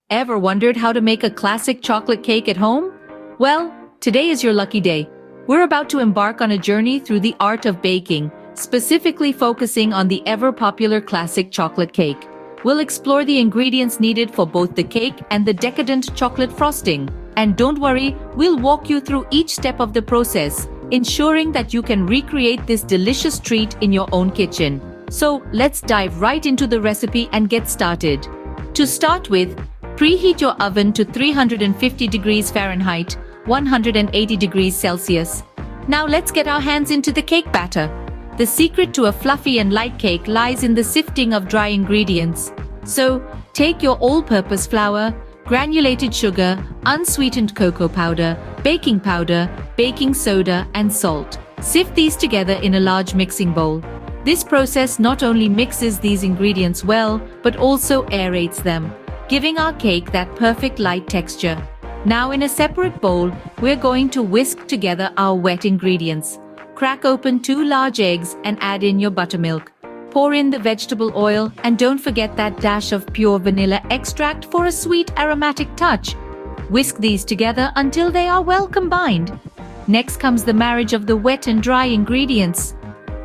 Ever wondered how to make a classic chocolate cake at home? Well, today is your lucky day. We're about to embark on a journey through the art of baking, specifically focusing on the ever-popular classic chocolate cake. We'll explore the ingredients needed for both the cake and the decadent chocolate frosting. And don't worry, we'll walk you through each step of the process, ensuring that you can recreate this delicious treat in your own kitchen. So, let's dive right into the recipe and get started. To start with, preheat your oven to 350 degrees Fahrenheit, 180 degrees Celsius. Now let's get our hands into the cake batter. The secret to a fluffy and light cake lies in the sifting of dry ingredients. So, take your all-purpose flour, granulated sugar, unsweetened cocoa powder, baking soda, and salt. Sift these together in a large mixing bowl. This process not only mixes these ingredients well, but also aerates them, giving our cake that perfect light texture. Now in a separate bowl, we're going to whisk together our wet ingredients. Crack open 2 large eggs and add in your buttermilk. Pour in the vegetable oil and don't forget that dash of pure vanilla extract for a sweet aromatic touch. Whisk these together until they are well combined. Next comes the marriage of the wet and dry ingredients.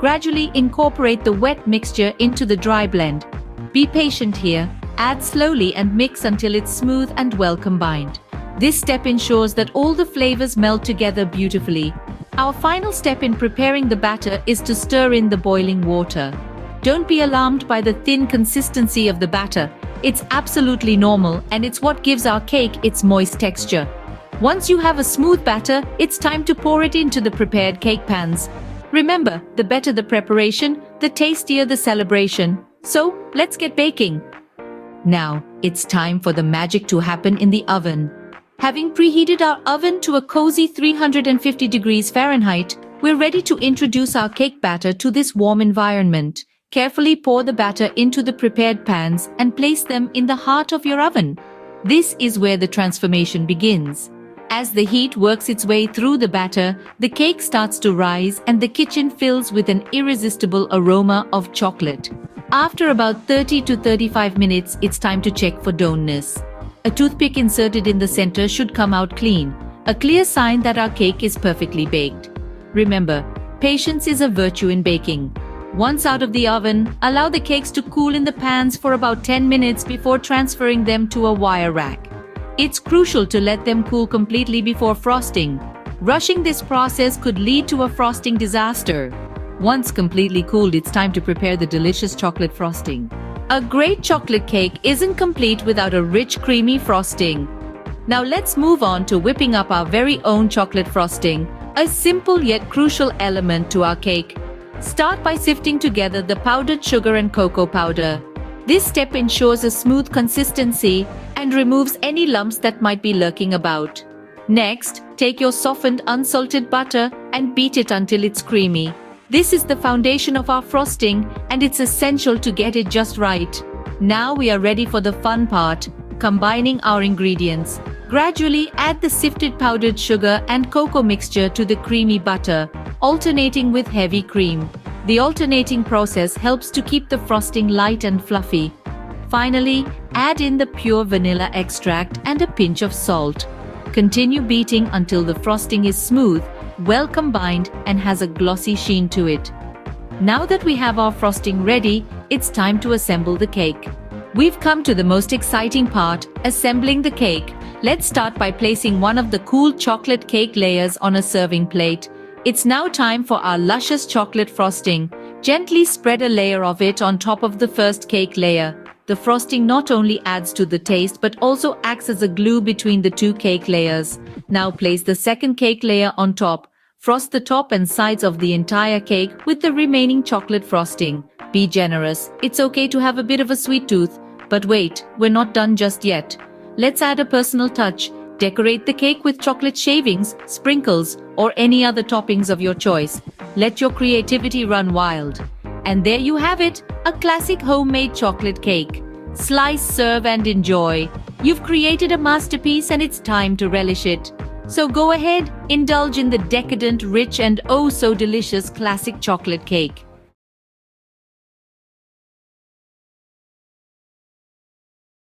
Gradually incorporate the wet mixture into the dry blend. Be patient here. Add slowly and mix until it's smooth and well combined. This step ensures that all the flavors meld together beautifully. Our final step in preparing the batter is to stir in the boiling water. Don't be alarmed by the thin consistency of the batter. It's absolutely normal, and it's what gives our cake its moist texture. Once you have a smooth batter, it's time to pour it into the prepared cake pans. Remember, the better the preparation, the tastier the celebration. So, let's get baking. Now, it's time for the magic to happen in the oven. Having preheated our oven to a cozy 350 degrees Fahrenheit, we're ready to introduce our cake batter to this warm environment. Carefully pour the batter into the prepared pans and place them in the heart of your oven. This is where the transformation begins. As the heat works its way through the batter, the cake starts to rise and the kitchen fills with an irresistible aroma of chocolate. After about 30 to 35 minutes, it's time to check for doneness. A toothpick inserted in the center should come out clean, a clear sign that our cake is perfectly baked. Remember, patience is a virtue in baking. Once out of the oven, allow the cakes to cool in the pans for about 10 minutes before transferring them to a wire rack. It's crucial to let them cool completely before frosting. Rushing this process could lead to a frosting disaster. Once completely cooled, it's time to prepare the delicious chocolate frosting. A great chocolate cake isn't complete without a rich, creamy frosting. Now let's move on to whipping up our very own chocolate frosting, a simple yet crucial element to our cake. Start by sifting together the powdered sugar and cocoa powder. This step ensures a smooth consistency and removes any lumps that might be lurking about. Next, take your softened unsalted butter and beat it until it's creamy. This is the foundation of our frosting, and it's essential to get it just right. Now we are ready for the fun part, combining our ingredients. Gradually add the sifted powdered sugar and cocoa mixture to the creamy butter, alternating with heavy cream. The alternating process helps to keep the frosting light and fluffy. Finally, add in the pure vanilla extract and a pinch of salt. Continue beating until the frosting is smooth, well combined, and has a glossy sheen to it. Now that we have our frosting ready, it's time to assemble the cake. We've come to the most exciting part, assembling the cake. Let's start by placing one of the cool chocolate cake layers on a serving plate. It's now time for our luscious chocolate frosting. Gently spread a layer of it on top of the first cake layer. The frosting not only adds to the taste but also acts as a glue between the 2 cake layers. Now place the second cake layer on top. Frost the top and sides of the entire cake with the remaining chocolate frosting. Be generous. It's okay to have a bit of a sweet tooth. But wait, we're not done just yet. Let's add a personal touch. Decorate the cake with chocolate shavings, sprinkles, or any other toppings of your choice. Let your creativity run wild. And there you have it, a classic homemade chocolate cake. Slice, serve, and enjoy. You've created a masterpiece and it's time to relish it. So go ahead, indulge in the decadent, rich, and oh so delicious classic chocolate cake.